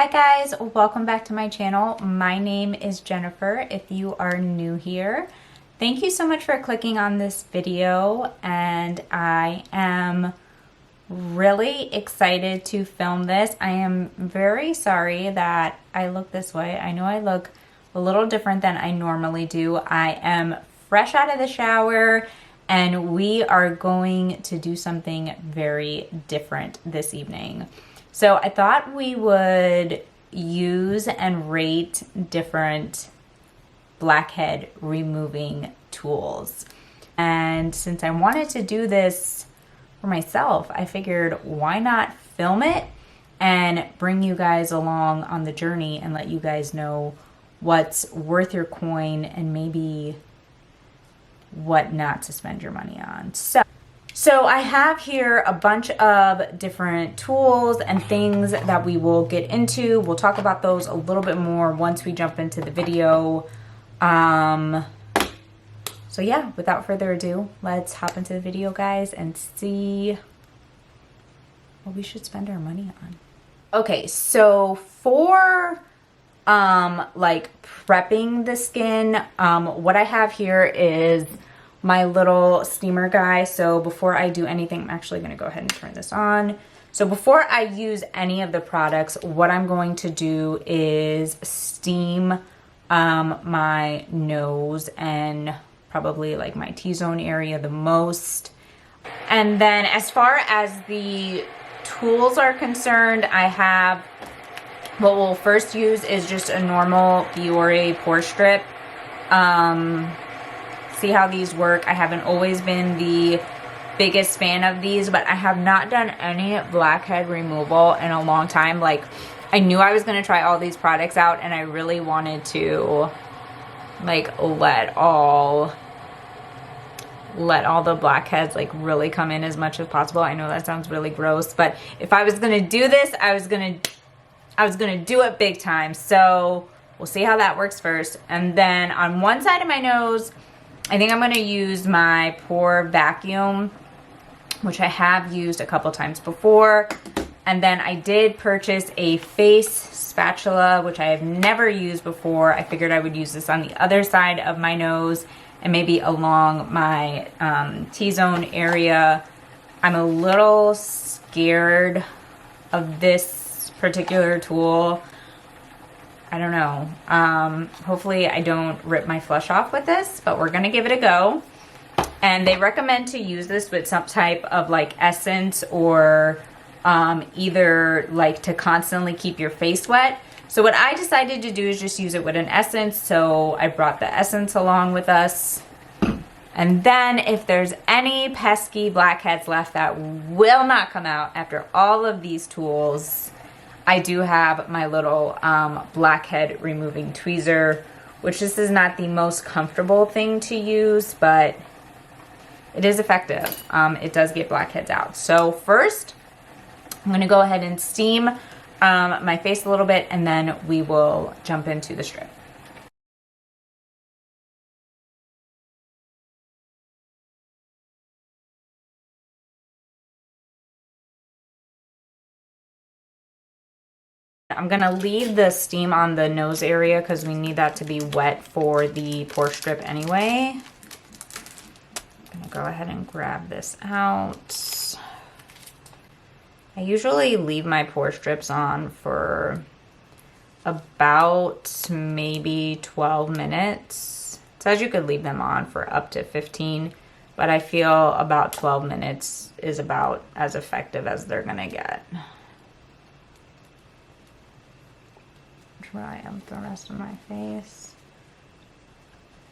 Hi guys, welcome back to my channel. My name is Jennifer if you are new here. Thank you so much for clicking on this video, and I am really excited to film this. I am very sorry that I look this way. I know I look a little different than I normally do. I am fresh out of the shower and we are going to do something very different this evening. So I thought we would use and rate different blackhead removing tools. And since I wanted to do this for myself, I figured why not film it and bring you guys along on the journey and let you guys know what's worth your coin and maybe what not to spend your money on. So I have here a bunch of different tools and things that we will get into. We'll talk about those a little bit more once we jump into the video. So yeah, without further ado, let's hop into the video, guys, and see what we should spend our money on. Okay, so for like prepping the skin, what I have here is my little steamer guy. So before I do anything, I'm actually going to go ahead and turn this on. So before I use any of the products, what I'm going to do is steam my nose and probably like my T-zone area the most. And then as far as the tools are concerned, I have, what we'll first use is just a normal Biore pore strip. See how these work. I haven't always been the biggest fan of these, but I have not done any blackhead removal in a long time. Like, I knew I was going to try all these products out, and I really wanted to like let all the blackheads like really come in as much as possible. I know that sounds really gross, but if I was going to do this, I was going to do it big time. So we'll see how that works first. And then on one side of my nose, I think I'm going to use my pore vacuum, which I have used a couple times before. And then I did purchase a face spatula, which I have never used before. I figured I would use this on the other side of my nose and maybe along my T-zone area. I'm a little scared of this particular tool. I don't know. Hopefully I don't rip my flesh off with this, but we're gonna give it a go. And they recommend to use this with some type of like essence or either like to constantly keep your face wet. So what I decided to do is just use it with an essence. So I brought the essence along with us. And then if there's any pesky blackheads left that will not come out after all of these tools, I do have my little blackhead removing tweezer, which this is not the most comfortable thing to use, but it is effective. It does get blackheads out. So first, I'm going to go ahead and steam my face a little bit, and then we will jump into the strip. I'm gonna leave the steam on the nose area because we need that to be wet for the pore strip anyway. I'm gonna go ahead and grab this out. I usually leave my pore strips on for about maybe 12 minutes. It says you could leave them on for up to 15, but I feel about 12 minutes is about as effective as they're gonna get. Try up the rest of my face.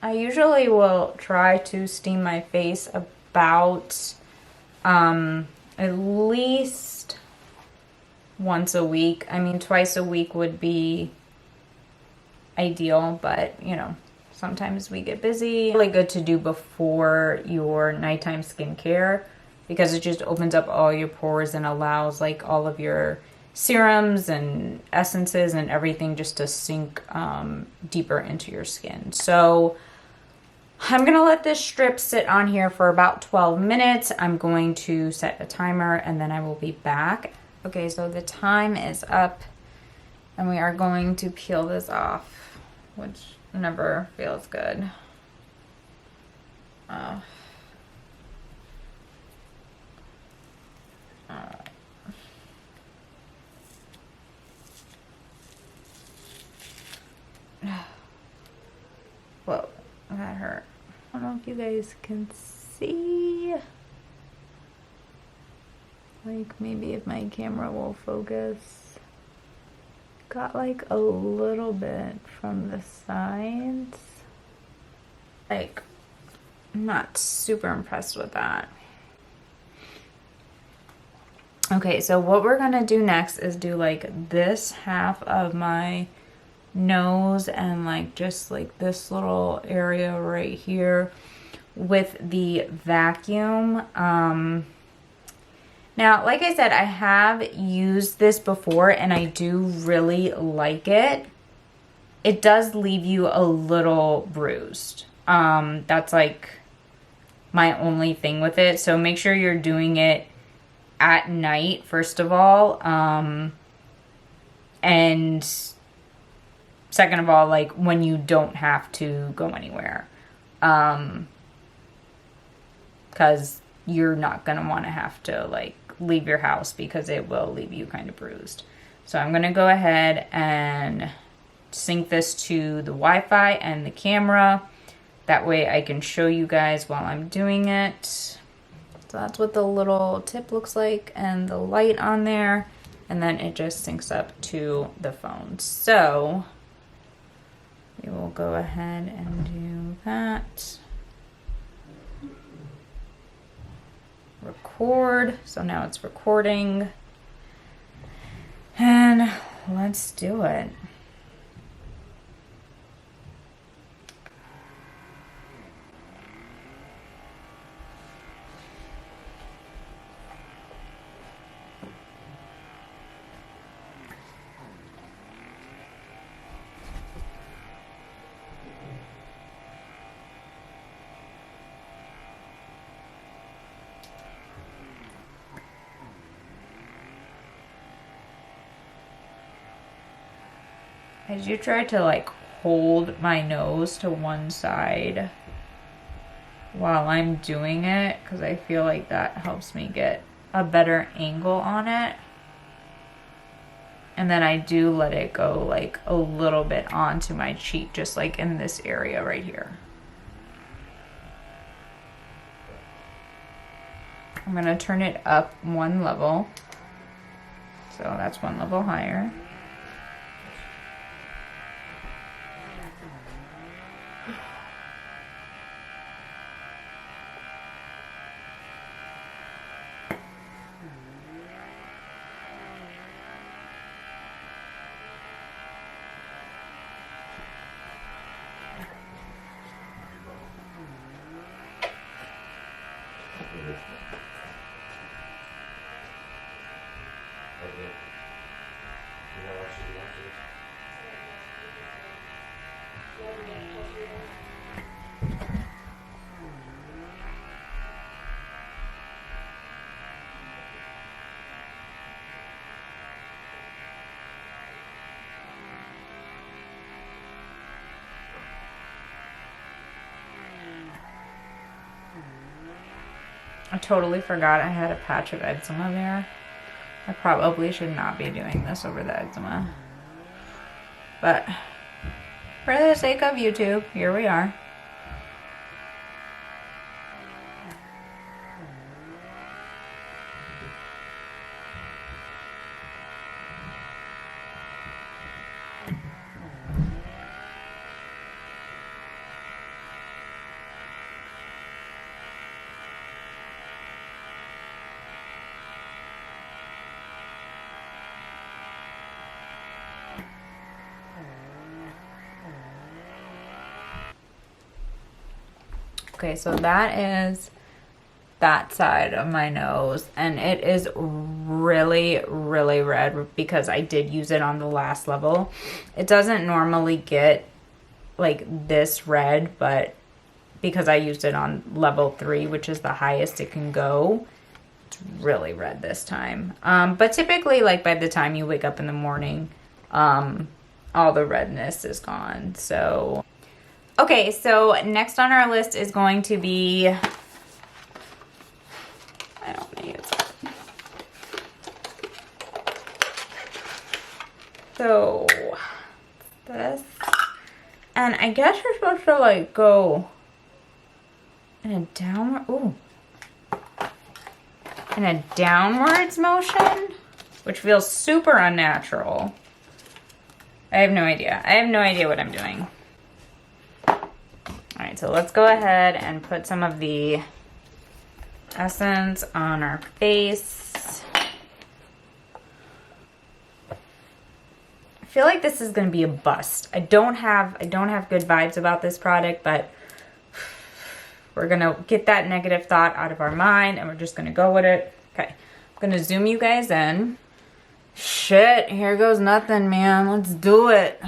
I usually will try to steam my face about at least once a week. I mean, twice a week would be ideal, but you know, sometimes we get busy. Really good to do before your nighttime skincare because it just opens up all your pores and allows like all of your serums and essences and everything just to sink deeper into your skin. So I'm gonna let this strip sit on here for about 12 minutes. I'm going to set a timer and then I will be back. Okay, so the time is up And we are going to peel this off, which never feels good. Whoa, that hurt. I don't know if you guys can see. Like, maybe if my camera will focus. Got like a little bit from the sides. Like, I'm not super impressed with that. Okay, so what we're gonna do next is do like this half of my nose and like just like this little area right here with the vacuum. Now, like I said, I have used this before and I do really like it. It does leave you a little bruised. That's like my only thing with it. So make sure you're doing it at night, first of all. And second of all, like when you don't have to go anywhere. Because you're not going to want to have to like leave your house because it will leave you kind of bruised. So I'm going to go ahead and sync this to the Wi-Fi and the camera. That way I can show you guys while I'm doing it. So that's what the little tip looks like and the light on there. And then it just syncs up to the phone. So we will go ahead and do that. Record. So now it's recording. And let's do it. I do try to like hold my nose to one side while I'm doing it because I feel like that helps me get a better angle on it. And then I do let it go like a little bit onto my cheek, just like in this area right here. I'm gonna turn it up one level. So that's one level higher. I totally forgot I had a patch of eczema there. I probably should not be doing this over the eczema. But for the sake of YouTube, here we are. Okay, so that is that side of my nose, and it is really, really red because I did use it on the last level. It doesn't normally get like this red, but because I used it on level 3, which is the highest it can go, it's really red this time. But typically, like by the time you wake up in the morning, all the redness is gone. So, okay, so next on our list is going to be, I don't want to use it. So, this, and I guess you're supposed to like go in a downward, ooh, in a downwards motion, which feels super unnatural. I have no idea. I have no idea what I'm doing. All right, so let's go ahead and put some of the essence on our face. I feel like this is gonna be a bust. I don't have good vibes about this product, but we're gonna get that negative thought out of our mind and we're just gonna go with it. Okay, I'm gonna zoom you guys in. Shit, here goes nothing, man. Let's do it.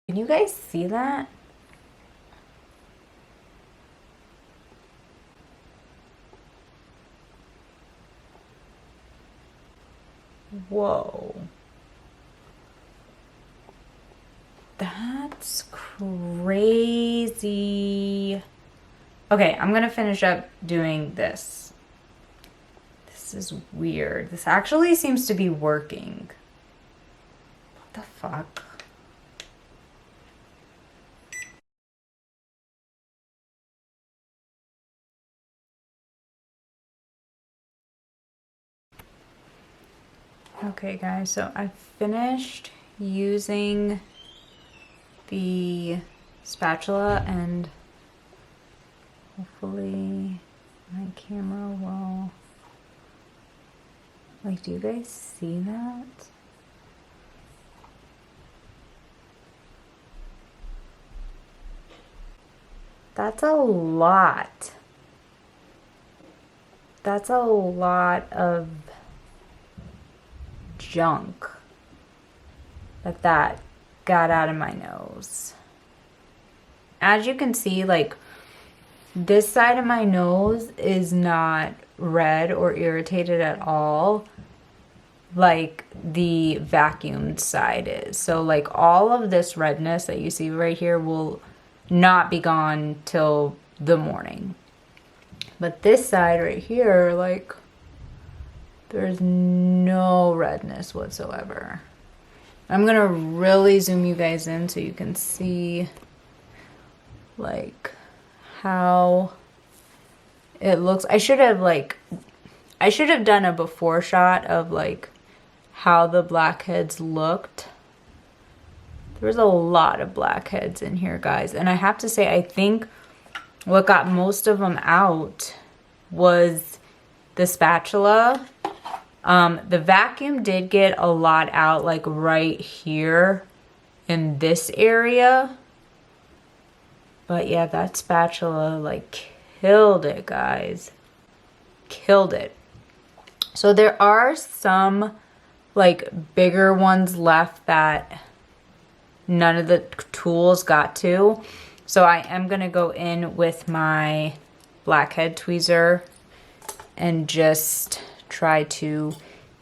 Can you guys see that? Whoa. That's crazy. Okay, I'm gonna finish up doing this. This is weird. This actually seems to be working. What the fuck? Okay guys, so I finished using the spatula and hopefully my camera will, like, do you guys see that? That's a lot. That's a lot of junk that got out of my nose. As you can see, like, this side of my nose is not red or irritated at all like the vacuumed side is. So like all of this redness that you see right here will not be gone till the morning. But this side right here, like, there's no redness whatsoever. I'm gonna really zoom you guys in so you can see like how it looks. I should have done a before shot of like how the blackheads looked. There was a lot of blackheads in here, guys, and I have to say I think what got most of them out was the spatula. The vacuum did get a lot out, like right here in this area. But yeah, that spatula like killed it, guys. Killed it. So there are some like bigger ones left that none of the tools got to. So I am gonna go in with my blackhead tweezer and just try to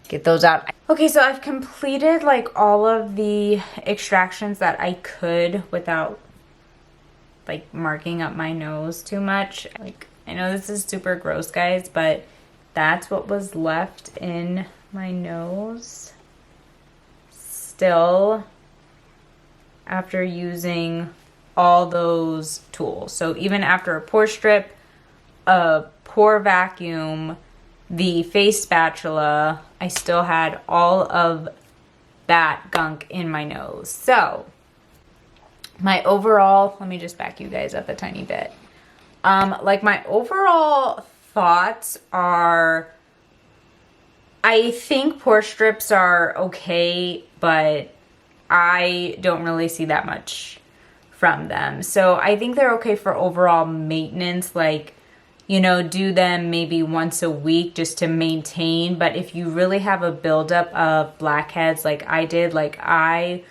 get those out. Okay, so I've completed like all of the extractions that I could without like marking up my nose too much. Like, I know this is super gross, guys, but that's what was left in my nose still after using all those tools. So even after a pore strip, a pore vacuum, the face spatula, I still had all of that gunk in my nose. So my overall, let me just back you guys up a tiny bit. Like my overall thoughts are, I think pore strips are okay, but I don't really see that much from them. So I think they're okay for overall maintenance, like, you know, do them maybe once a week just to maintain. But if you really have a buildup of blackheads like I did, like I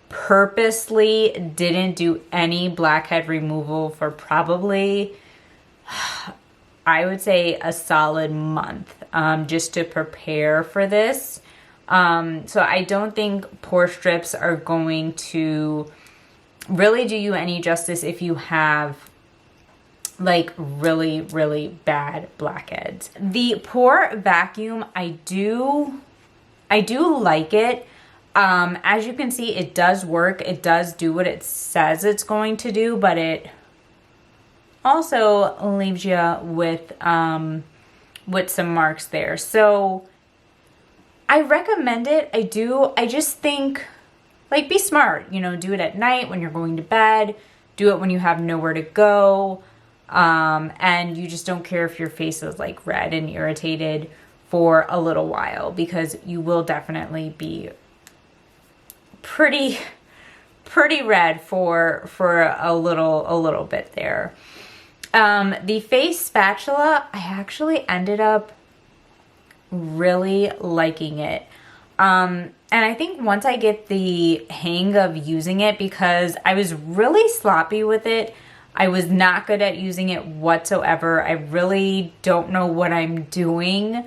purposely didn't do any blackhead removal for probably, I would say, a solid month, just to prepare for this. So I don't think pore strips are going to really do you any justice if you have like really, really bad blackheads. The pore vacuum, I do like it. As you can see, it does work. It does do what it says it's going to do, but it also leaves you with some marks there. So I recommend it. I just think, like, be smart, you know, do it at night when you're going to bed, do it when you have nowhere to go. And you just don't care if your face is like red and irritated for a little while, because you will definitely be pretty red for a little bit there. The face spatula, I actually ended up really liking it. And I think once I get the hang of using it, because I was really sloppy with it, I was not good at using it whatsoever. I really don't know what I'm doing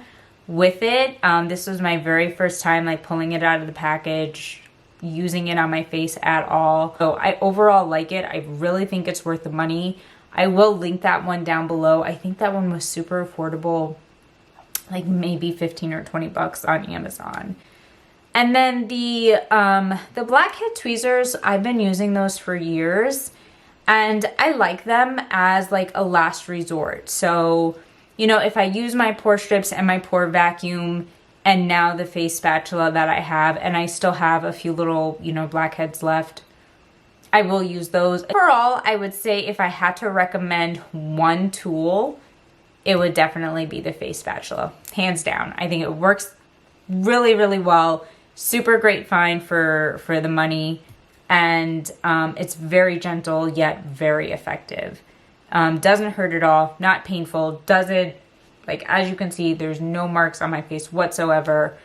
with it. This was my very first time like pulling it out of the package, using it on my face at all. So I overall like it. I really think it's worth the money. I will link that one down below. I think that one was super affordable, like maybe 15 or 20 bucks on Amazon. And then the blackhead tweezers, I've been using those for years. And I like them as like a last resort. So, you know, if I use my pore strips and my pore vacuum and now the face spatula that I have, and I still have a few little, you know, blackheads left, I will use those. Overall, I would say if I had to recommend one tool, it would definitely be the face spatula, hands down. I think it works really, really well. Super great find for the money. And it's very gentle yet very effective. Doesn't hurt at all, not painful, doesn't, like, as you can see, there's no marks on my face whatsoever.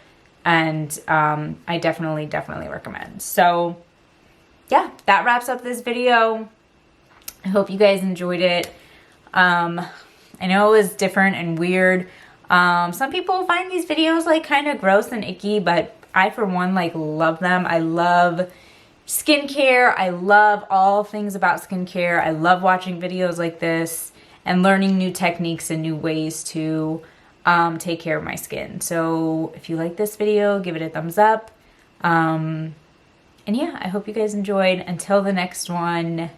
And I definitely recommend. So yeah, that wraps up this video. I hope you guys enjoyed it. I know it was different and weird. Some people find these videos like kind of gross and icky, but I for one like love them. I love skincare. I love all things about skincare. I love watching videos like this and learning new techniques and new ways to take care of my skin. So if you like this video, give it a thumbs up. And yeah, I hope you guys enjoyed. Until the next one,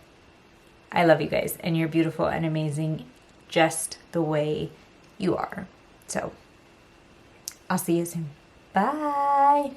I love you guys, and you're beautiful and amazing just the way you are. So I'll see you soon. Bye.